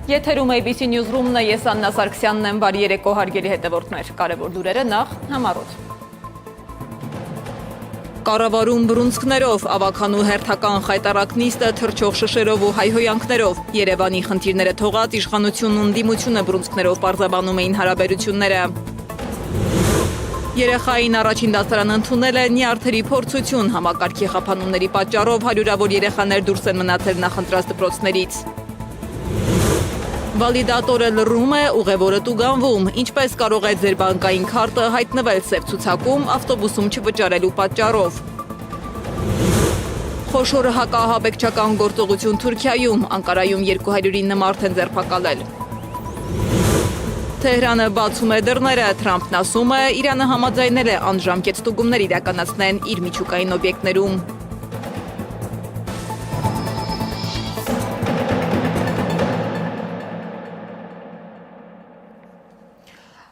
Եթերում ABC Newsroom-ն է, ես Աննա Սարգսյանն եմ, բարի երեկո հարգելի հետևորդներ, կարևոր լուրերը նախ համառոտ։ Կառավարում բռունցքներով, ավագանու հերթական խայտառակ նիստը թռչող շշերով ու հայհոյանքներով, Երևանի խնդիրները թողած իշխանությունն ու ընդդիմությունը բռունցքներով պարզաբանում էին հարաբերությունները։ Երեխային առաջին դասարան ընդունել է նյարդերի փորձություն, համակարգի խափանումների պատճառով հարյուրավոր երեխաներ դուրս են մնացել նախընտրած դպրոցներից։ Վալիդատորը լռում է, ուղևորը տուգանվում, ինչպես կարող է ձեր բանկային քարտը հայտնվել սև ցուցակում ավտոբուսում չվճարելու պատճառով։ Խոշոր հակահաբեկչական գործողություն Թուրքիայում, Անկարայում 209 մարդ են ձերբակալել։ Թեհրանը բացում է դռները, Թրամփն ասում է, Իրանը համաձայնել է անժամկետ ստուգումներ իրականացնեն իր միջուկային օբյեկտներում։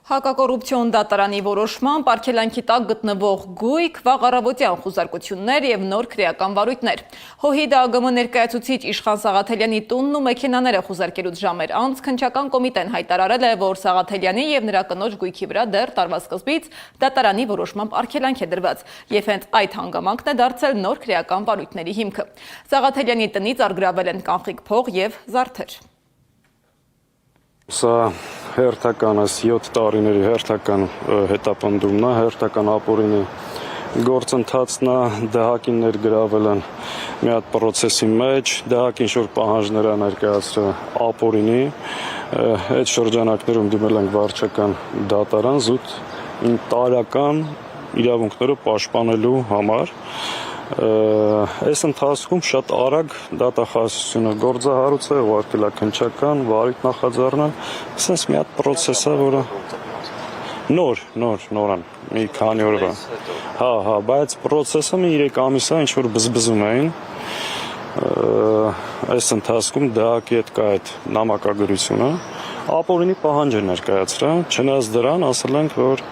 Հակակոռուպցիոն դատարանի որոշմամբ արգելանքի տակ գտնվող գույք, վաղ առավոտյան խուզարկություններ և նոր քրեական վարույթներ։ ՀՅԴ ԱԳՄ ներկայացուցիչ Իշխան Սաղաթելյանի տունն ու մեքենաները խուզարկելուց ժամեր անց քննչական կոմիտեն հայտարարել է, որ Սաղաթելյանի և նրա կնոջ գույքի վրա դեռ տարվա սկզբից դատարանի որոշմամբ արգելանք է դրված, և հենց այդ հանգամանքն է դարձել նոր քրեական վարույթների հիմքը։ Սաղաթելյանի տնից առգրավել են կանխիկ փող և զարդեր։ Սա հերթական 7 տարիների հերթական հետապնդումն է, հերթական ապօրինի գործընթացն է, դահակին ներգրավել են մի հատ պրոցեսի մեջ, դահակին շուտ պահանջներ է ներկայացրել ապօրինի, այդ շրջանակներում դիմել ենք վարչական դատարան զուտ տարական իրավունքները պաշտպանելու համար։ Այս ընթացքում շատ արագ դատախազությունը գործահարուց է, ուղարկել է քննչական, վարույթ նախաձեռնել, ասես մի հատ պրոցես է, որը նոր են, մի քանի օրվա։ Հա, բայց պրոցեսը մի 3 ամիս է, ինչ-որ բզբզում էին, այս ընթացքում դահակի հետ կա այդ նամակագրությունը, ապօրինի պահանջ է ներկայացրել, չնայած դրան ասել ենք, որ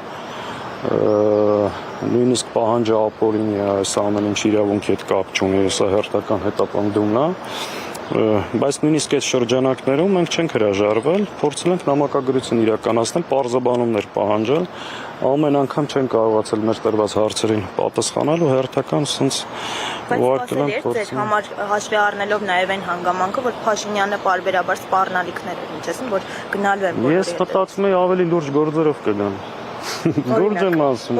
նույնիսկ պահանջը ապօրինի է, այս ամեն ինչ իրավունքի հետ կապ չունի, սա հերթական հետապնդումն է, բայց նույնիսկ այդ շրջանակներում մենք չենք հրաժարվել, փորձել ենք նամակագրություն իրականացնել, պարզաբանումներ պահանջել, ամեն անգամ չեն կարողացել մեր տրված հարցերին պատասխանել ու հերթական սենց ուղարկել ենք ձեր համար հաշվի առնելով նաև այն հանգամանքը, որ Փաշինյանը պարբերաբար սպառնալիքներ էր, ինչպես որ գնալու է։ Ես մտածում եի ավելի լուրջ գործերով կգան։ Լուրջ եմ ասում։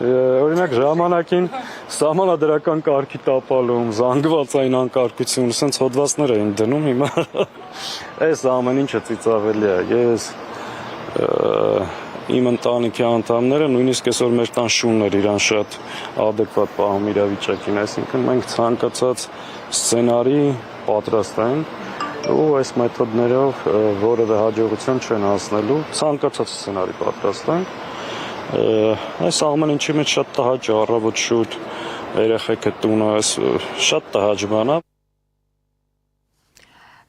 Օրինակ ժամանակին սահմանադրական կարգի տապալում, զանգվածային անկարգություն, սենց հոդվածներ էին դնում, հիմա այս ամեն ինչը ծիծաղելի է։ Ես իմ ընտանիքի անդամները նույնիսկ այսօր մեր տան շուններ իրան շատ ադեկվատ պահում իրավիճակին, այսինքն մենք ցանկացած սցենարի պատրաստ ենք ու այս մեթոդներով որևէ հաջողության չեն հասնելու, ցանկացած սցենարի պատրաստ ենք։ Այս ամեն ինչի մեջ շատ տհաճ է, առավոտ շուտ երեխեքը տունը, շատ տհաճ բան է։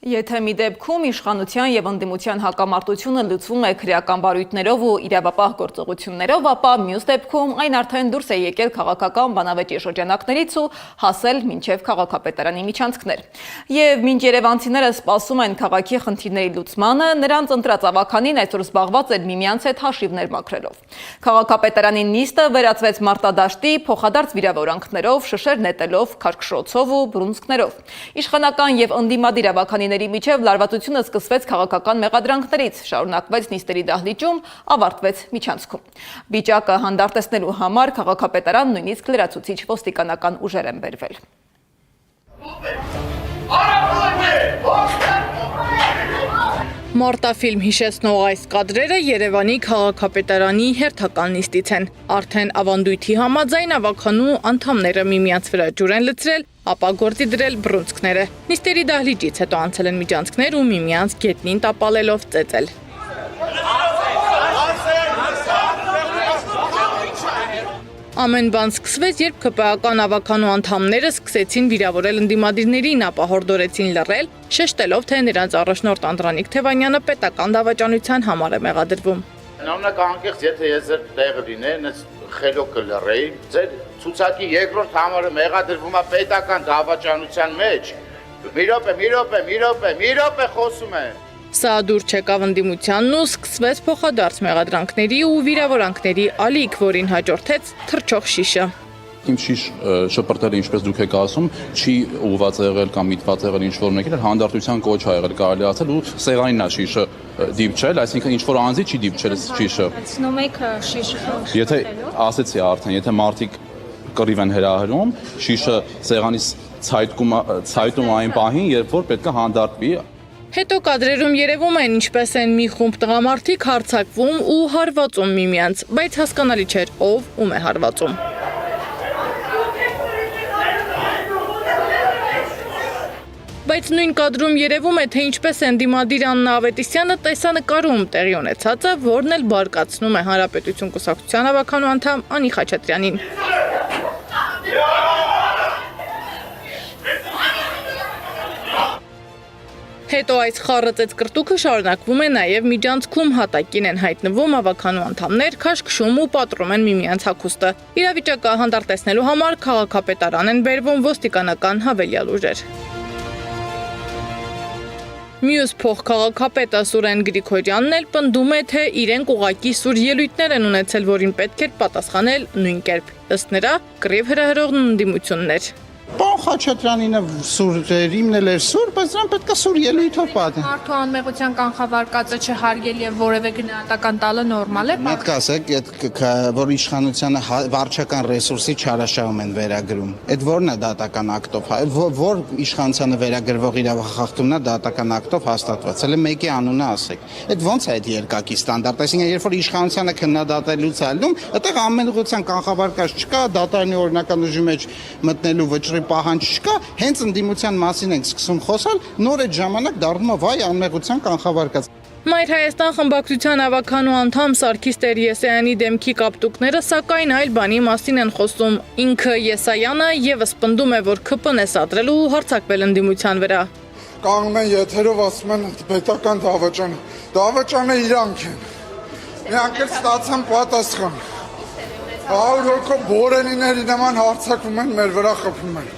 Եթե մի դեպքում իշխանության և ընդդիմության հակամարտությունը լուծվում է քրեական վարույթներով ու իրավապահ գործողություններով, ապա մյուս դեպքում այն արդեն դուրս է եկել քաղաքական բանավեճի շրջանակներից ու հասել մինչև քաղաքապետարանի միջանցքներ։ Եվ մինչ երևանցիները սպասում են քաղաքի խնդիրների լուծմանը, նրանց ընտրած ավականին այսօր զբաղված էր միմյանց հետ հաշիվներ մաքրելով։ Քաղաքապետարանի նիստը վերածվեց մարտադաշտի, փոխադարձ վիրավորանքներով, շշեր նետելով, քարքշրոցով ու բռունցքներով։ Իշխանական և ընդդիմադիր ավականիների միջև լարվածությունը սկսվեց քաղաքական մեղադրանքներից, շարունակվեց նիստերի դահլիճում, ավարտվեց միջանցքում։ Վիճակը հանդարտեցնելու համար քաղաքապետարան նույնիսկ լրացուցիչ ոստիկանական ուժեր են բերվել։ Մարտաֆիլմ հիշեցնող այս կադրերը Երևանի քաղաքապետարանի հերթական նիստից են։ Արդեն ավանդույթի համաձայն ավականու անդամները միմյանց վրա ջուր են լցրել, ապա գործի դրել բռունցքները։ Նիստերի դահլիճից հետո անցել են միջանցքներ ու միմյանց գետնին տապալելով ծեծել։ Ամեն բան սկսվեց, երբ ԿՊԱ-ական ավականու անդամները սկսեցին վիրավորել ընդդիմադիրներին, ապա հորդորեցին լռել, շեշտելով, թե նրանց առաջնորդ Անդրանիկ Թևանյանը պետական դավաճանության համար է մեղադրվում։ Նամնականկեղծ, եթե ես ձեր տեղը լինեի, այս խելոք կլռեի, ձեր ցուցակի երկրորդ համարը մեղադրվում է պետական դավաճանության մեջ, Մի րոպե խոսում է։ Սա դուր չեկավ ընդդիմությանն ու սկսվեց փոխադարձ մեղադրանքների ու վիրավորանքների ալիք, որին հաջորդեց թռչող շիշը։ Իմ շիշ շպրտելը, ինչպես դուք եք ասում, չի ուղված եղել կամ միտված եղել ինչ-որ մեկի, հանդարտության կոչ ա եղել, կարելի ասել ու սեղանին է շիշը դիպչել, այսինքն ինչ-որ անձի չի դիպչել շիշը։ Ցնում եք շիշը։ Եթե ասեցի արդեն, եթե մարդիկ կռիվ են հրահրում, շիշը սեղանից ցայտում այն պահին, երբ որ պետք է հանդարտվի։ Հետո կադրերում երևում են ինչպես են մի խումբ տղամարդիկ հարձակվում ու հարվածում միմյանց, բայց հասկանալի չէր ով ում է հարվածում։ Բայց նույն կադրում երևում է, թե ինչպես են դիմադիր Աննա Ավետիսյանը տեսանկարում տեղի ունեցածը, որն էլ բարկացնում է Հանրապետություն կուսակցության հավաքանու անդամ Անի Խաչատրյանին։ Հետո այս խառը կրտուքը շարունակվում է նաև միջանցքում հատակին են հայտնվում հավաքանու անդամներ, քաշքշում ու պատռում են միմյանց հագուստը։ Իրավիճակը հանդարտեցնելու համար քաղաքապետարան են բերվում ոստիկանական հավելյալ ուժեր։ Մյուս փոխքաղաքապետը Սուրեն Գրիգորյանն էլ պնդում է, թե իրենք ուղղակի սուր ելույթներ են ունեցել, որին պետք էր պատասխանել նույն կերպ։ Ըստ նրա, կռիվ հրահրողն ընդդիմություններ։ Պարոն Խաչատրյանինը սուրեր, իմն էլ էր սուր, բայց նրան պետք է սուր ելույթով պատահի։ Մարդու անմեղության կանխավարկածը չհարգելի է որևէ գնահատական տալը նորմալ է։ Պետք է ասեք, որ իշխանությանը վարչական ռեսուրսի չարաշահում են վերագրում։ Այդ որն է դատական ակտով, որ իշխանությանը վերագրվող իրավախախտումն է դատական ակտով հաստատված։ Հələ մեկի անունը ասեք։ Այդ ո՞նց է այդ երկակի ստանդարտ։ Այսինքն, երբ որ իշխանությանը քննադատելուց ալնում, այդտեղ ամեն ուղղության կանխավարկած չկա, դատարանի օրինական ուժի մեջ մտնելու վճռի պահանջ չկա, հենց ընդդիմության մասին ենք սկսում խոսալ, նոր այդ ժամանակ դառնում է վայ անմեղության կանխավարկած։ Մայր Հայաստան խմբակցության հավաքանու անդամ Սարգիս Տեր-Եսայանի դեմքի կապտուկները սակայն այլ բանի մասին են խոսում։ Ինքը Եսայանը եւս պնդում է, որ ԿՊ-ն է սադրել ու հարձակվել ընդդիմության վրա։ Կանգնում են եթերով ասում են պետական դավաճան։ Դավաճանը իրանք են։ Նրանք էլ ստացան պատասխան։ 100 հոգով բորենիների նման հարձակվում են, մեր վրա խփում են։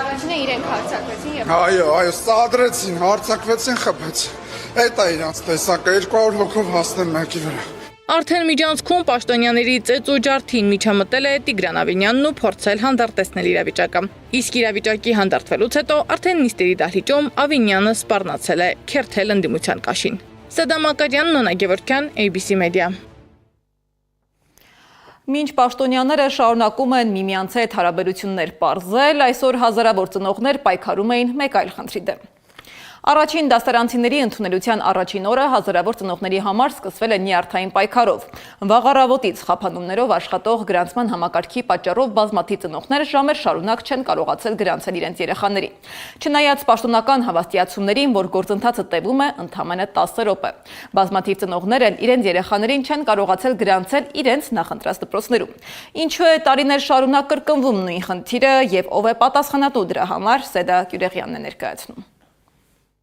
Առաջինը իրենք հարձակվեցին եւ Այո, սադրեցին, հարձակվեցին, խփեցին։ Այդ է իրանց տեսակը 200 հոգով հասնեն մեկի վրա։ Արդեն միջանցքում պաշտոնյաների ծեծ ու ջարդին միջամտել է Տիգրան Ավինյանն ու փորձել հանդարտեցնել իրավիճակը։ Իսկ իրավիճակի հանդարտվելուց հետո արդեն նիստերի դահլիճում Ավինյանը սպառնացել է քերթել ընդդիմության կաշին։ Սադամ Ակարյան, Նոնա Գևորգյան, ABC Media։ Մինչ պաշտոնյաները շարունակում են միմյանց հետ հարաբերություններ պարզել, այսօր հազարավոր ծնողներ պայքարում էին մեկ այլ խնդրի դեմ։ Առաջին դասարանցիների ընդունելության առաջին օրը հազարավոր ծնողների համար սկսվել է նյարդային պայքարով։ Վաղ առավոտից խափանումներով աշխատող գրանցման համակարգի պատճառով բազմաթիվ ծնողներ ժամեր շարունակ չեն կարողացել գրանցել իրենց երեխաների։ Չնայած պաշտոնական հավաստիացումներին, որ գործընթացը տևում է ընդամենը 10 րոպե։ Բազմաթիվ ծնողներ էլ իրենց երեխաներին չեն կարողացել գրանցել իրենց նախընտրած դպրոցներում։ Ինչու է տարիներ շարունակ կրկնվում նույն խնդիրը եւ ով է պատասխանատու դրա համար, Սեդա Գյուրեխյանն է ներկայացնում։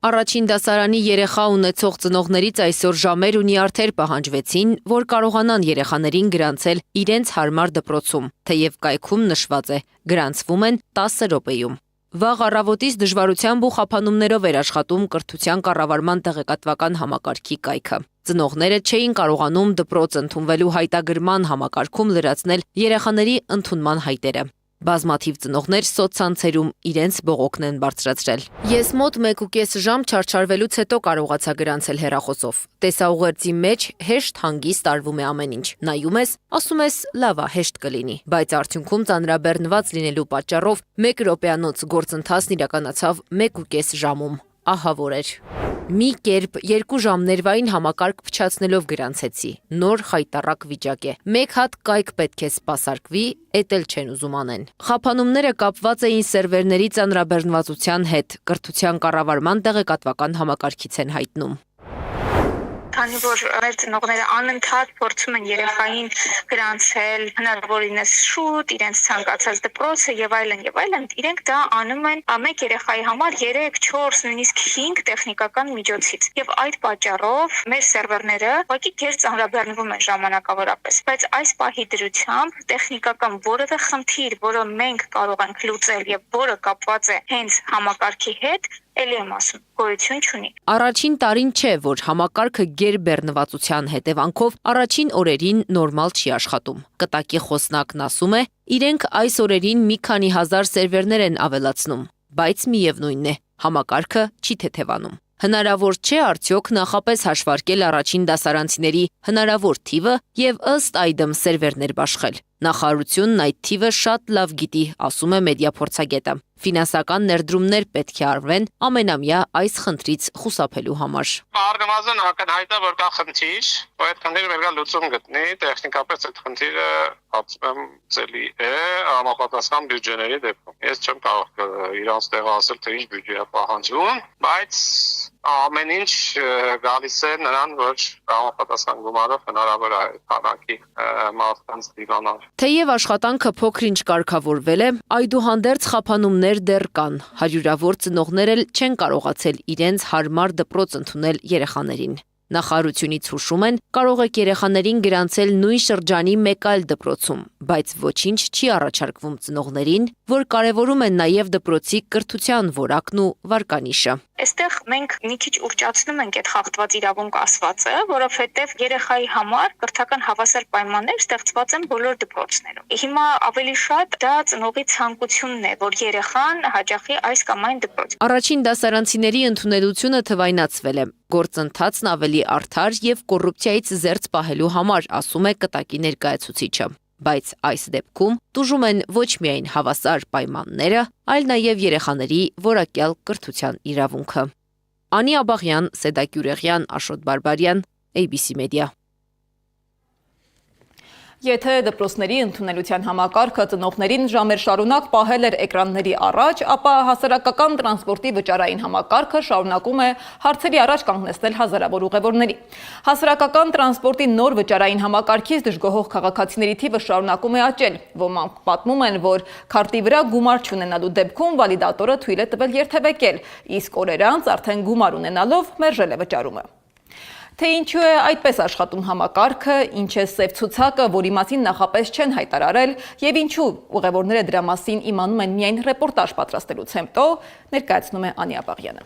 Առաջին դասարանի երեխա ունեցող ծնողներից այսօր ժամեր ու նյարդեր պահանջվեցին, որ կարողանան երեխաներին գրանցել իրենց հարմար դպրոցում, թեև կայքում նշված է, գրանցվում են 10 րոպեում։ Վաղ առավոտից դժվարությամբ ու խափանումներով էր աշխատում կրթության կառավարման տեղեկատվական համակարգի կայքը։ Ծնողները չէին կարողանում դպրոց ընդունվելու հայտագրման համակարգում լրացնել երեխաների ընդունման հայտերը։ Բազմաթիվ ծնողներ սոցցանցերում իրենց բողոքն են բարձրացրել։ Ես մոտ 1.5 ժամ չարչարվելուց հետո կարողացա գրանցել հեռախոսով։ Տեսաուղերձի մեջ հեշտ հանգիստ արվում է ամեն ինչ։ Նայում ես, ասում ես լավ է, հեշտ կլինի, բայց արդյունքում ծանրաբեռնված լինելու պատճառով 1 րոպեանոց գործընթացն իրականացավ 1.5 ժամում։ Ահավոր էր։ Մի կերպ 2 ժամ ներվային համակարգ փչացնելով գրանցեցի։ Նոր խայտառակ վիճակ է։ Մեկ հատ կայք պետք է սպասարկվի, էդ էլ չեն ուզում անեն։ Խափանումները կապված էին սերվերների ծանրաբեռնվածության հետ, կրթության կառավարման տեղեկատվական համակարգից են հայտնում։ քանի որ մեր ծնողները անընդհատ փորձում են երեխային գրանցել հնարավորինս շուտ իրենց ցանկացած դպրոցը եւ այլն, իրենք դա անում են մեկ երեխայի համար 3, 4, նույնիսկ 5 տեխնիկական միջոցից։ Եվ այդ պատճառով մեր սերվերները ուղղակի գերց ամրաբեռնվում են ժամանակավորապես, բայց այս պահի դրությամբ տեխնիկական որևէ խնդիր, որը մենք կարող ենք լուծել եւ որը կապված է հենց համակարգի հետ, էլի եմ ասում, գոյություն չունի։ Առաջին տարին չէ, որ համակարգը գերբեռնվածության հետևանքով առաջին օրերին նորմալ չի աշխատում։ Կտակի խոսնակն ասում է, իրենք այս օրերին մի քանի հազար սերվերներ են ավելացնում, բայց միևնույնն է, համակարգը չի թեթևանում։ Հնարավոր չէ արդյոք նախապես հաշվարկել առաջին դասարանցիների հնարավոր թիվը եւ ըստ այդմ սերվերներ բաշխել։ Նախարարությունն այդ թիվը շատ լավ գիտի, ասում է մեդիափորձագետը։ Ֆինանսական ներդրումներ պետք է արվեն ամենամյա այս խնդրից խուսափելու համար։ Առնվազն ակնհայտ է, որ կա խնդիր, ու այդ խնդիրը պետք է լուծում գտնի, տեխնիկապես այդ խնդիրը հացում ծելի է համապատասխան բյուջեների դեպքում։ Ես չեմ կարող իրանց տեղը ասել, թե ինչ բյուջե է պահանջվում, բայց ամեն ինչ գալիս է նրան, որ համապատասխան գումարով հնարավոր է քանակի մարդկանց դիվանալ։ Թեև աշխատանքը փոքր-ինչ կարգավորվել է, այդուհանդերձ խափանումներ դեռ կան։ Հարյուրավոր ծնողներ էլ չեն կարողացել իրենց հարմար դպրոց ընդունել երեխաներին։ Նախարարությունից հուշում են, կարող եք երեխաներին գրանցել նույն շրջանի մեկ այլ դպրոցում, բայց ոչինչ չի առաջարկվում ծնողներին, որ կարևորում են նաև դպրոցի կրթության որակն ու վարկանիշը։ Այստեղ մենք մի քիչ ուռճացնում ենք այդ խախտված իրավունք ասվածը, որովհետև երեխայի համար կրթական հավասար պայմաններ ստեղծված են բոլոր դպրոցներում։ Հիմա ավելի շատ դա ծնողի ցանկությունն է, որ երեխան հաճախի այս կամ այն դպրոց։ Առաջին դասարանցիների ընդունելությունը թվայնացվել է։ Գործընթացն ավելի արդար եւ կոռուպցիայից զերծ պահելու համար, ասում է կտակի ներկայացուցիչը։ Բայց այս դեպքում տուժում են ոչ միայն հավասար պայմանները, այլ նաև երեխաների որակյալ կրթության իրավունքը։ Անի Աբաղյան, Սեդակ Յուրեղյան, Աշոտ Բարբարյան, ABC Media։ Եթե դպրոցների ընդունելության համակարգը ծնողներին ժամեր շարունակ պահել էր էկրանների առաջ, ապա հասարակական տրանսպորտի վճարային համակարգը շարունակում է հարցերի առաջ կանգնեցնել հազարավոր ուղևորների։ Հասարակական տրանսպորտի նոր վճարային համակարգից դժգոհող քաղաքացիների թիվը շարունակում է աճել։ Ոմանք պատմում են, որ քարտի վրա գումար չունենալու դեպքում վալիդատորը թույլ է տվել երթևեկել, իսկ օրեր անց արդեն գումար ունենալով մերժել է վճարումը։ Թե ինչու է այդպես աշխատում համակարգը, ինչ է սև ցուցակը, որի մասին նախապես չեն հայտարարել, եւ ինչու ուղևորները դրա մասին իմանում են միայն ռեպորտաժ պատրաստելուց հետո, ներկայացնում է Անի Աբաղյանը։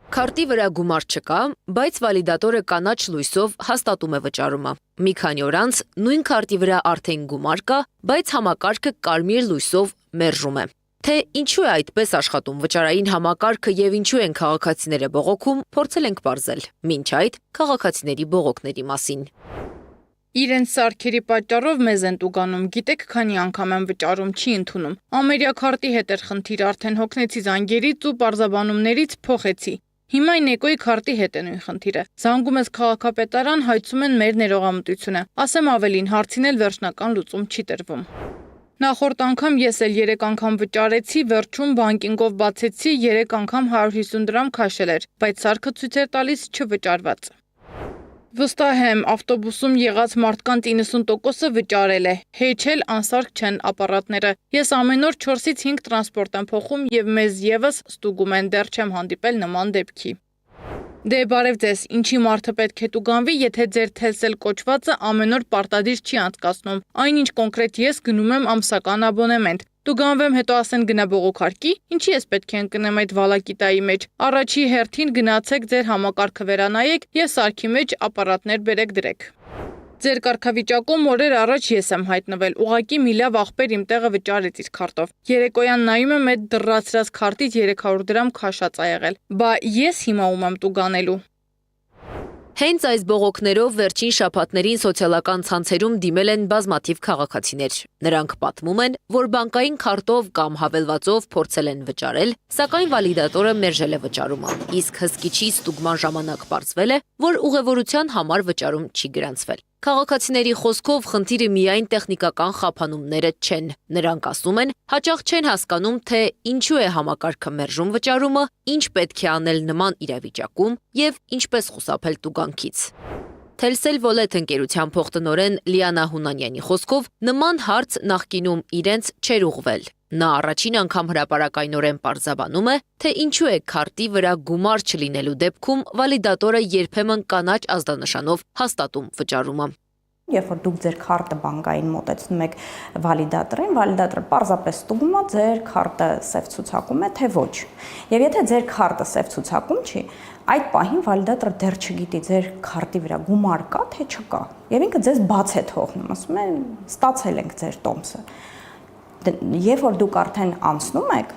Քարտի վրա գումար չկա, բայց վալիդատորը կանաչ լույսով հաստատում է վճարումը։ Մի քանի օր անց նույն քարտի վրա արդեն գումար կա, բայց համակարգը կարմիր լույսով մերժում է։ Թե ինչու է այդպես աշխատում վճարային համակարգը եւ ինչու են քաղաքացիները բողոքում, փորձել ենք բարձել։ Մինչ այդ քաղաքացիների բողոքների մասին։ Իրենց սարքերի պատճառով մեզ են տուգանում, գիտեք քանի անգամ են վճարում չի ընդունում։ Ամերիկա քարտի հետ էր խնդիր, արդեն հոգնեցի զանգերից ու պարզաբանումներից փոխեցի։ Հիմա Նեկոյի քարտի հետ է նույն խնդիրը։ Զանգում ես քաղաքապետարան, հայցում են մեր ներողամտությունը։ Ասեմ ավելին, հարցին էլ վերջնական լուծում չի տրվում։ Նախորդ անգամ ես էլ 3 անգամ վճարեցի, վերջում բանկինգով բացեցի, 3 անգամ 150 դրամ քաշել էր, բայց սարքը ցույց էր տալիս չվճարված։ Վստահ եմ, ավտոբուսում եղած մարդկանց 90%-ը վճարել է, հեչ էլ անսարք չեն ապարատները։ Ես ամեն օր 4-ից 5 տրանսպորտ եմ փոխում եւ մեզ եւս ստուգում են, դեռ չեմ հանդիպել նման դեպքի։ Դե բարև ձեզ, ինչի մարդը պետք է տուգանվի, եթե ձեր թելսել կոչվածը ամեն օր պարտադիր չի անցկացնում։ Այնինչ կոնկրետ ես գնում եմ ամսական աբոնեմենտ։ Տուգանվեմ, հետո ասեն գնա բողոքարկի, ինչի ես պետք է ընկնեմ այդ վալակիտայի մեջ։ Առաջի հերթին գնացեք ձեր համակարգը վերանայեք եւ սարքի մեջ ապարատներ բերեք դրեք։ Ձեր կարգավիճակում օրեր առաջ ես եմ հայտնվել, ուղղակի մի լավ աղբեր իմ տեղը վճարեց իր քարտով։ Երեկոյան նայում եմ այդ դռացրած քարտից 300 դրամ քաշած ա եղել։ Բա ես հիմա ում եմ տուգանելու։ Հենց այս բողոքներով վերջին շաբաթներին սոցիալական ցանցերում դիմել են բազմաթիվ քաղաքացիներ։ Նրանք պատմում են, որ բանկային քարտով կամ հավելվածով փորձել են վճարել, սակայն վալիդատորը մերժել է վճարումը։ Իսկ հսկիչի ստուգման ժամանակ պարզվել է, որ ուղևորության համար վճարում չի գրանցվել։ Քաղաքացիների խոսքով խնդիրը միայն տեխնիկական խափանումները չեն։ Նրանք ասում են, հաճախ չեն հասկանում, թե ինչու է համակարգը մերժում վճարումը, ինչ պետք է անել նման իրավիճակում եւ ինչպես խուսափել տուգանքից։ Telcel Wallet ընկերության փոխտնօրեն Լիանա Հունանյանի խոսքով նման հարց նախկինում իրենց չէր ուղղվել։ Նա առաջին անգամ հրապարակայնորեն պարզաբանում է, թե ինչու է քարտի վրա գումար չլինելու դեպքում վալիդատորը երբեմն կանաչ ազդանշանով հաստատում վճարումը։ Երբ որ դուք ձեր քարտը բանկային մոտեցնում եք վալիդատորին, վալիդատորը պարզապես ստուգում է ձեր քարտը սև ցուցակում է, թե ոչ։ Եվ եթե ձեր քարտը սև ցուցակում չի, այդ պահին վալիդատորը դեռ չգիտի ձեր քարտի վրա գումար կա, թե չկա։ Եվ ինքը ձեզ բաց է թողնում, ասում է, ստացել ենք ձեր տոմսը։ Երբ որ դուք արդեն անցնում եք,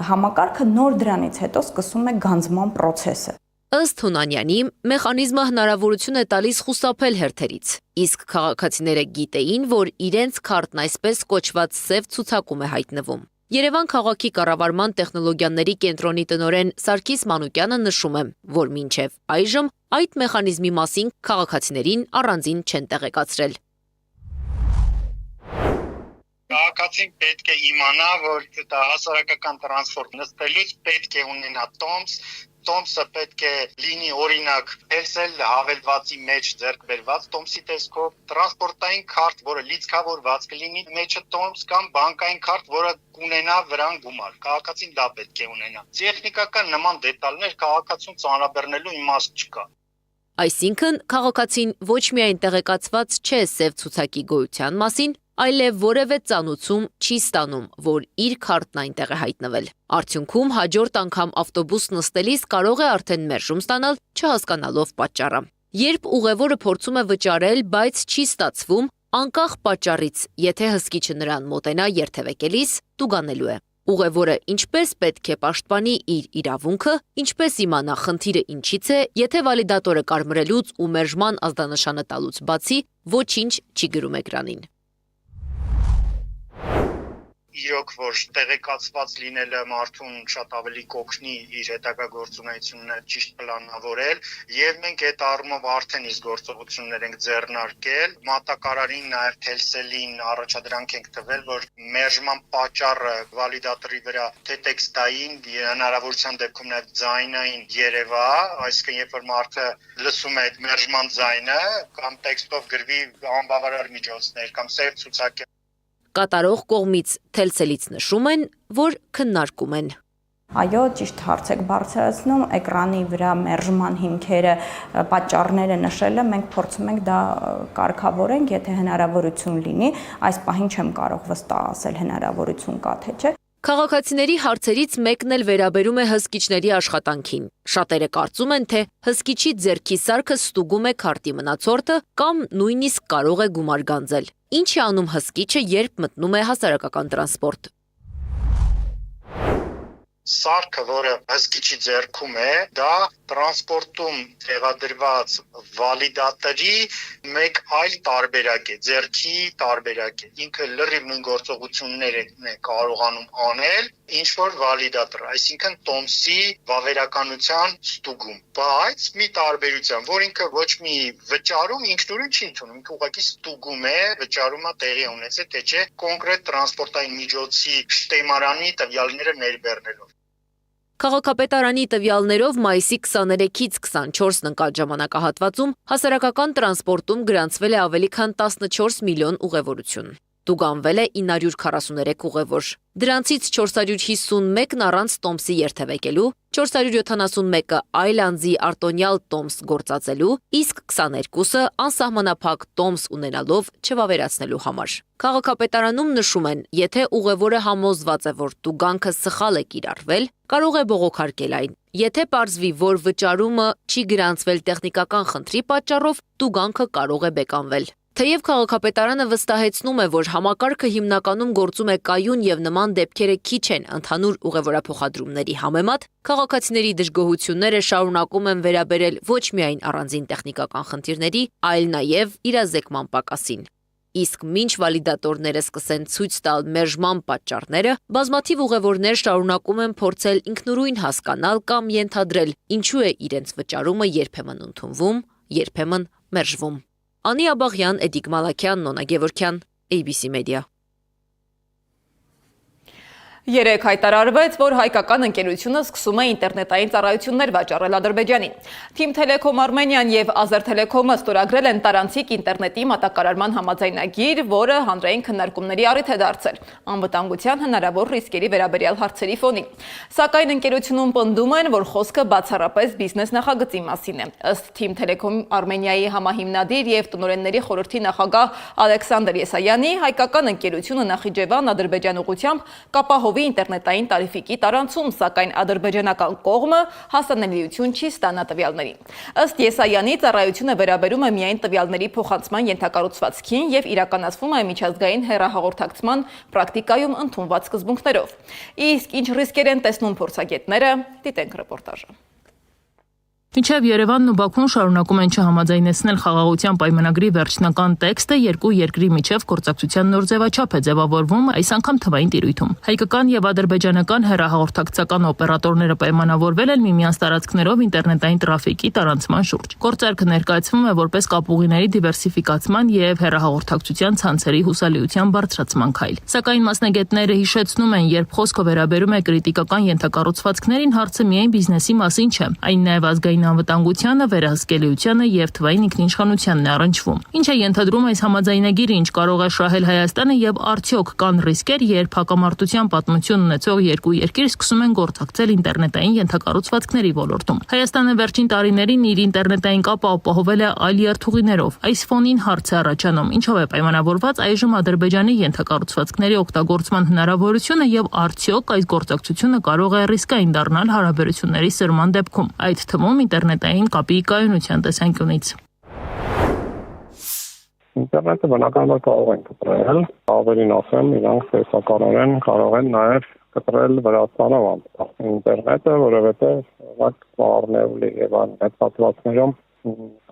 համակարգը նոր դրանից հետո սկսում է գանձման process-ը։ Ըստ Հունանյանի, մեխանիզմը հնարավորություն է տալիս խուսափել հերթերից, իսկ քաղաքացիները գիտեին, որ իրենց քարտն այսպես կոչված սև ցուցակում է հայտնվում։ Երևան քաղաքի կառավարման տեխնոլոգիաների կենտրոնի տնօրեն Սարգիս Մանուկյանը նշում է, որ մինչև այժմ այդ մեխանիզմի մասին քաղաքացիներին առանձին չեն տեղեկացրել։ Քաղաքացին պետք է իմանա, որ դա հասարակական տրանսպորտ նստելուց պետք է ունենա տոմսը պետք է լինի օրինակ Telcel հավելվածի մեջ ձեռք բերված տոմսի տեսքով, տրանսպորտային քարտ, որը լիցքավորված կլինի մեջը տոմս կամ բանկային քարտ, որը կունենա վրան գումար։ Քաղաքացին դա պետք է ունենա։ Տեխնիկական նման դետալներ քաղաքացուն ծանրաբեռնելու իմաստ չկա։ Այսինքն, քաղաքացին ոչ միայն տեղեկացված չէ սև ցուցակի գոյության մասին, այլև որևէ ծանուցում չի ստանում, որ իր քարտն այնտեղ է հայտնվել։ Արդյունքում հաջորդ անգամ ավտոբուս նստելիս կարող է արդեն մերժում ստանալ, չհասկանալով պատճառը։ Երբ ուղևորը փորձում է վճարել, բայց չի ստացվում, անկախ պատճառից, եթե հսկիչը նրան մոտենա երթևեկելիս, տուգանելու է։ Ուղևորը ինչպես պետք է պաշտպանի իր իրավունքը, ինչպես իմանա խնդիրը ինչից է, եթե վալիդատորը կարմրելուց ու մերժման ազդանշանը տալուց բացի ոչինչ չի գրում էկրանին։ Իրոք որ տեղեկացված լինելը մարդուն շատ ավելի կօգնի իր հետագա գործունեությունը ճիշտ պլանավորել եւ մենք այդ առումով արդեն իսկ գործողություններ ենք ձեռնարկել մատակարարին նաեւ Telcel-ին առաջադրանք ենք տվել որ մերժման պատճառը վալիդատորի վրա թե տեքստային հնարավորության դեպքում նաեւ ձայնային երևա այսինքն երբ որ մարդը լսում է այդ մերժման ձայնը կամ տեքստով գրվի անբավարար միջոցներ կամ սև ցուցակ Կատարող կողմից Telcel-ից նշում են, որ քննարկում են։ Այո, ճիշտ հարց եք բարձրացնում, էկրանի վրա մերժման հիմքերը, պատճառները նշելը մենք փորձում ենք դա կարգավորենք, եթե հնարավորություն լինի, այս պահին չեմ կարող վստահ ասել հնարավորություն կա թե չէ։ Քաղաքացիների հարցերից մեկն էլ վերաբերում է հսկիչների աշխատանքին։ Շատերը կարծում են, թե հսկիչի ձեռքի սարքը ստուգում է քարտի մնացորդը կամ նույնիսկ կարող է գումար գանձել։ Ինչ է անում հսկիչը, երբ մտնում է հասարակական տրանսպորտ։ Սարքը, որը հսկիչի ձեռքում է, դա տրանսպորտում տեղադրված վալիդատորի մեկ այլ տարբերակ է, ձեռքի տարբերակ է։ Ինքը լրիվ նույն գործողություններ է կարողանում անել, ինչ որ վալիդատոր, այսինքն տոմսի վավերականության ստուգում։ Բայց մի տարբերությամբ, որ ինքը ոչ մի վճարում ինքնուրույն չի ընդունում, ինքը ուղղակի ստուգում է, վճարումը տեղի ունեցել, թե չէ կոնկրետ տրանսպորտային միջոցի շտեմարանի տվյալները ներբեռնելով։ Քաղաքապետարանի տվյալներով մայիսի 23-ից 24 ընկած ժամանակահատվածում հասարակական տրանսպորտում գրանցվել է ավելի քան 14 միլիոն ուղևորություն։ Տուգանվել է 943 ուղևոր։ Դրանցից 451-ն առանց տոմսի երթևեկելու, 471-ը այլ անձի արտոնյալ տոմս գործածելու, իսկ 22-ը անսահմանափակ տոմս ունենալով չվավերացնելու համար։ Քաղաքապետարանում նշում են, եթե ուղևորը համոզված է, որ տուգանքը սխալ է կիրառվել, կարող է բողոքարկել այն։ Եթե պարզվի, որ վճարումը չի գրանցվել տեխնիկական խնդրի պատճառով, տուգանքը կարող է բեկանվել։ Թեև քաղաքապետարանը վստահեցնում է, որ համակարգը հիմնականում գործում է կայուն եւ նման դեպքերը քիչ են ընդհանուր ուղևորափոխադրումների համեմատ, քաղաքացիների դժգոհությունները շարունակում են վերաբերել ոչ միայն առանձին տեխնիկական խնդիրների, այլ նաեւ իրազեկման պակասին։ Իսկ մինչ վալիդատորները սկսեն ցույց տալ մերժման պատճառները, բազմաթիվ ուղևորներ շարունակում են փորձել ինքնուրույն հասկանալ կամ ենթադրել, ինչու է իրենց վճարումը երբեմն ընդունվում, երբեմն մերժվում։ Անի Աբաղյան, Էդիկ Մալաքյան, Նոնա Գևորգյան, ABC Media։ Երեկ հայտարարվեց, որ հայկական ընկերությունը սկսում է ինտերնետային ծառայություններ վաճառել Ադրբեջանին։ Թիմ Թելեկոմ Արմենիան եւ Ազերթելեկոմը ստորագրել են տարանցիկ ինտերնետի մատակարարման համաձայնագիր, որը հանրային քննարկումների առիթ է դարձել անվտանգության հնարավոր ռիսկերի վերաբերյալ հարցերի ֆոնին։ Սակայն ընկերությունում պնդում են, որ խոսքը բացառապես բիզնես նախագծի մասին է։ Ըստ Թիմ Թելեկոմ Արմենիայի համահիմնադիր եւ տնօրենների խորհրդի նախագահ Ալեքսանդր Եսայանի, հայկական ընկերությունը Նախիջևան Ադրբեջան ուղղությամբ կապահով ինտերնետային տարիֆիկի տարանցում, սակայն ադրբեջանական կողմը հասանելիություն չի ստանա տվյալներին։ Ըստ Եսայանի, ծառայությունը վերաբերում է միայն տվյալների փոխանցման ենթակառուցվածքին եւ իրականացվում է միջազգային հեռահաղորդակցման պրակտիկայում ընդունված սկզբունքներով։ Իսկ ինչ ռիսկեր են տեսնում փորձագետները, դիտենք ռեպորտաժը։ Մինչև Երևանն ու Բաքուն շարունակում են չհամաձայնեցնել խաղաղության պայմանագրի վերջնական տեքստը, երկու երկրի միջև գործակցության նոր ձևաչափ է ձևավորվում, այս անգամ թվային տիրույթում։ Հայկական եւ ադրբեջանական հեռահաղորդակցական օպերատորները պայմանավորվել են միմյանց տարածքներով ինտերնետային տրաֆիկի տարանցման շուրջ։ Գործարքը ներկայացվում է որպես կապուղիների դիվերսիֆիկացման եւ հեռահաղորդակցության ցանցերի հուսալիության բարձրացման քայլ։ Սակայն մասնագետները հիշեցնում են, երբ խոսքը վերաբերում է կրիտիկական ենթակառուցվածքներին, հարցը միայն բիզնեսի մասին չէ, այն նաեւ ազգային անվտանգությանը, վերահսկելիությանը եւ թվային ինքնիշխանությանն է առնչվում։ Ինչ է ենթադրում այս համաձայնագիրը, ինչ կարող է շահել Հայաստանը եւ արդյոք կան ռիսկեր, երբ հակամարտության պատմություն ունեցող երկու երկիր սկսում են գործակցել ինտերնետային ենթակառուցվածքների ոլորտում։ Հայաստանը վերջին տարիներին իր ինտերնետային կապը ապահովել է այլ երթուղիներով։ Այս ֆոնին հարց է առաջանում, ինչով է պայմանավորված այժմ Ադրբեջանի ենթակառուցվածքների օգտագործման հնարավորությունը եւ արդյոք այս գործակցությունը կարող է ռիսկային դառնալ հարաբերությունների սրման դեպքում։ Այդ թվում ինտերնետային կապի կայունության տեսանկյունից։ Ինտերնետը բնականաբար կարող են կտրել, ավելին ասեմ, իրանք տեսականորեն կարող են նաև կտրել Վրաստանով անցնել ինտերնետը, որովհետև սպառնეული եւ մեծացվածներում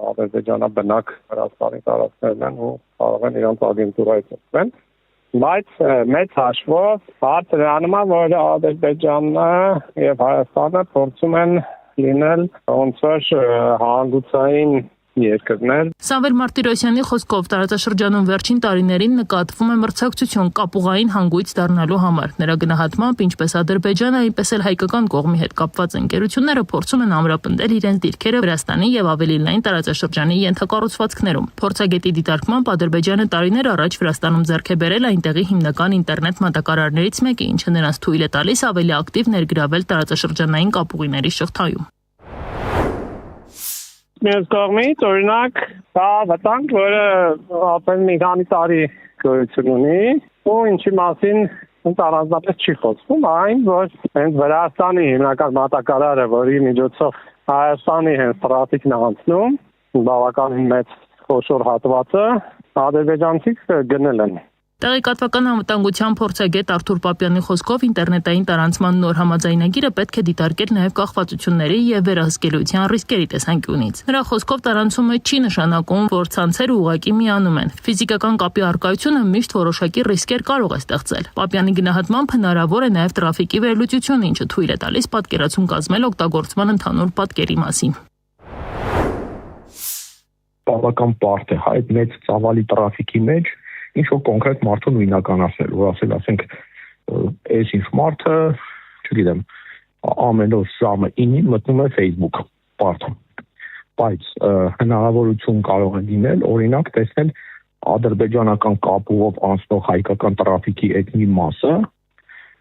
ադրբեջանաբնակ Վրաստանի տարածքներն են ու կարող են իրանք ագենտուրայից օգտվել։ Բայց մեծ հաշվով հարցը դրանում է, որ Ադրբեջանը եւ Հայաստանը փորձում են լինել ոնց որ հանգուցային երկրներ։ Սամվել Մարտիրոսյանի խոսքով տարածաշրջանում վերջին տարիներին նկատվում է մրցակցություն կապուղային հանգույց դառնալու համար։ Նրա գնահատմամբ, ինչպես Ադրբեջանը, այնպես էլ հայկական կողմի հետ կապված ընկերությունները փորձում են ամրապնդել իրենց դիրքերը Վրաստանի եւ ավելի լայն տարածաշրջանի ենթակառուցվածքներում։ Փորձագետի դիտարկմամբ Ադրբեջանը տարիներ առաջ Վրաստանում ձեռք է բերել այնտեղի հիմնական ինտերնետ մատակարարներից մեկը, ինչը նրանց թույլ է տալիս ավելի ակտիվ ներգրավել տարածաշրջանային կապուղիների շղթայում։ Մյուս կողմից, օրինակ, դա վտանգ, որը ապել մի քանի տարի գոյություն ունի, ու ինչի մասին առանձնապես չի խոսվում, այն, որ հենց Վրաստանի հիմնական մատակարարը, որի միջոցով Հայաստանի հենց տրաֆիկն է անցնում, բավականին մեծ խոշոր հատվածը ադրբեջանցիք գնել են։ Տեղեկատվական անվտանգության փորձագետ Արթուր Պապյանի խոսքով ինտերնետային տարանցման նոր համաձայնագիրը պետք է դիտարկել նաև կախվածությունների եւ վերահսկելիության ռիսկերի տեսանկյունից։ Նրա խոսքով տարանցումը չի նշանակում, որ ցանցերը ուղղակի միանում են։ Ֆիզիկական կապի առկայությունը միշտ որոշակի ռիսկեր կարող է ստեղծել։ Պապյանի գնահատմամբ հնարավոր է նաև տրաֆիկի վերլուծությունը, ինչը թույլ է տալիս պատկերացում կազմել օգտագործման ընդհանուր պատկերի մասին։ Բավական բարդ է այդ մեծ ծավալի տրաֆիկի մեջ ինչ որ կոնկրետ մարդու նույնականացնել, որ ասենք, այս ինչ մարդը, չգիտեմ, ամեն օր ժամը 9-ին մտնում է Facebook բարդում։ Բայց հնարավորություն կարող է լինել, օրինակ, տեսնել ադրբեջանական կապուղով անցնող հայկական տրաֆիկի այդ մի մասը,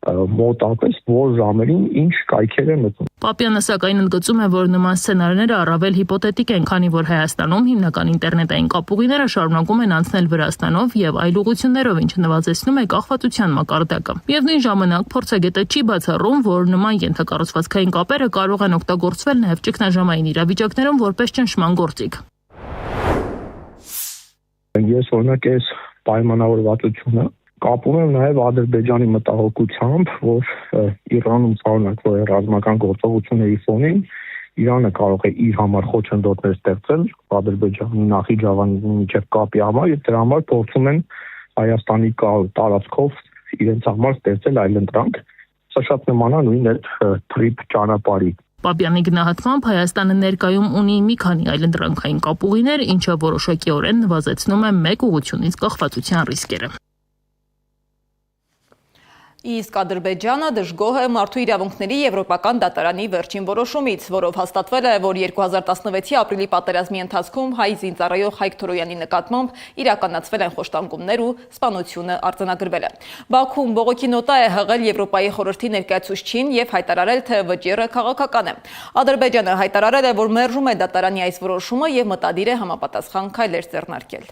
մոտապես որ ժամերին ինչ կայքեր են մտնում։ Պապյանը սակայն ընդգծում է, որ նման սցենարները առավել հիպոթետիկ են, քանի որ Հայաստանում հիմնական ինտերնետային կապուղիները շարունակում են անցնել Վրաստանով եւ այլ ուղղություններով, ինչը նվազեցնում է կախվածության մակարդակը։ Միևնույն ժամանակ փորձագետը չի բացառում, որ նման ենթակառուցվածքային կապերը կարող են օգտագործվել նաեւ ճգնաժամային իրավիճակներում որպես ճնշման գործիք։ Ես օրինակ այս պայմանավորվածությունը կապում եմ նաև Ադրբեջանի մտահոգությամբ, որ Իրանում շարունակվող ռազմական գործողությունների ֆոնին Իրանը կարող է իր համար խոչընդոտներ ստեղծել Ադրբեջանի Նախիջավանի միջև կապի համար եւ դրա համար փորձում են Հայաստանի տարածքով իրենց համար ստեղծել այլընտրանք։ Սա շատ նման է նույն այդ TRIP ճանապարհի։ Պապյանի գնահատմամբ Հայաստանը ներկայում ունի մի քանի այլընտրանքային կապուղիներ, ինչը որոշակիորեն նվազեցնում է մեկ ուղղությունից կախվածության ռիսկերը։ Իսկ Ադրբեջանը դժգոհ է մարդու իրավունքների Եվրոպական դատարանի վերջին որոշումից, որով հաստատվել է, որ 2016-ի ապրիլի պատերազմի ընթացքում հայ զինծառայող Հայկ Թորոյանի նկատմամբ իրականացվել են խոշտանգումներ ու սպանությունը արձանագրվել է։ Բաքուն բողոքի նոտա է հղել Եվրոպայի խորհրդի ներկայացուցչին եւ հայտարարել, թե վճիռը քաղաքական է։ Ադրբեջանը հայտարարել է, որ մերժում է դատարանի այս որոշումը եւ մտադիր է համապատասխան քայլեր ձեռնարկել։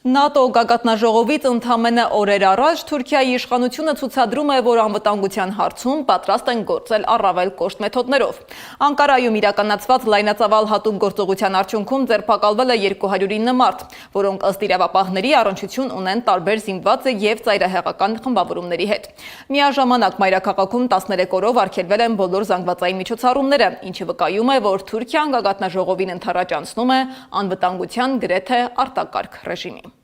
ՆԱՏՕ գագաթնաժողովից ընդամենը օրեր առաջ Թուրքիայի իշխանությունը ցուցադրում է, որ անվտանգության հարցում պատրաստ են գործել առավել կոշտ մեթոդներով։ Անկարայում իրականացված լայնածավալ հատուկ գործողության արդյունքում ձերբակալվել է 209 մարդ, որոնք ըստ իրավապահների առնչություն ունեն տարբեր զինված եւ ծայրահեղական խմբավորումների հետ։ Միաժամանակ մայրաքաղաքում 13 օրով արգելվել են բոլոր զանգվածային միջոցառումները, ինչը վկայում է, որ Թուրքիան գագաթնաժողովին ընդառաջ անցնում է անվտանգության գրեթե արտակարգ ռեժիմի։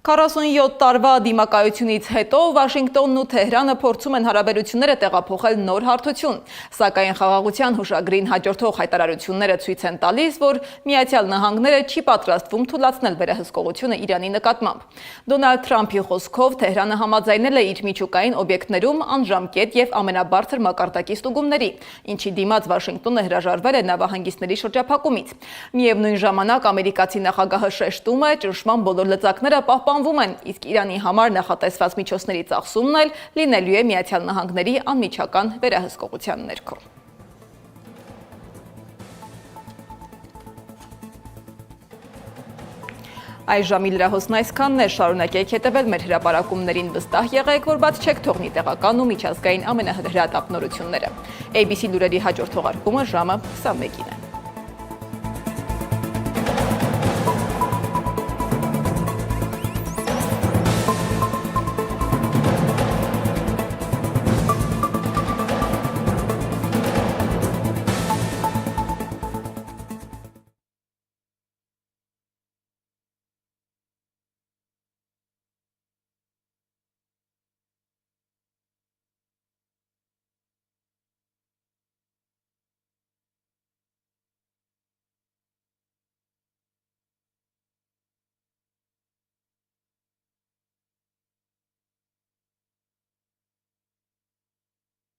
47 տարվա դիմակայությունից հետո Վաշինգտոնն ու Թեհրանը փորձում են հարաբերությունները տեղափոխել նոր հարթություն, սակայն խաղաղության հուշագրին հաջորդող հայտարարությունները ցույց են տալիս, որ Միացյալ Նահանգները չի պատրաստվում թույլատրել վերահսկողությունը Իրանի նկատմամբ։ Դոնալդ Թրամփի խոսքով Թեհրանը համաձայնել է իր միջուկային օբյեկտներում անժամկետ եւ ամենաբարձր մակարդակի ստուգումների, ինչի դիմաց Վաշինգտոնը հրաժարվել է նավահանգիստների շրջափակումից։ Միևնույն ժամանակ ամերիկացի նախագահը շեշտում է, ճնշման բոլոր լծակները պահպանվում են, իսկ Իրանի համար նախատեսված միջոցների ծախսումն էլ լինելու է Միացյալ Նահանգների անմիջական վերահսկողության ներքո։ Այժմ լրահոսն այսքանն է, շարունակեք հետևել մեր հրապարակումներին, վստահ եղեք, որ բաց չեք թողնի տեղական ու միջազգային ամենահրատապ նորությունները։ ABC լուրերի հաջորդ թողարկումը ժամը 21-ին է։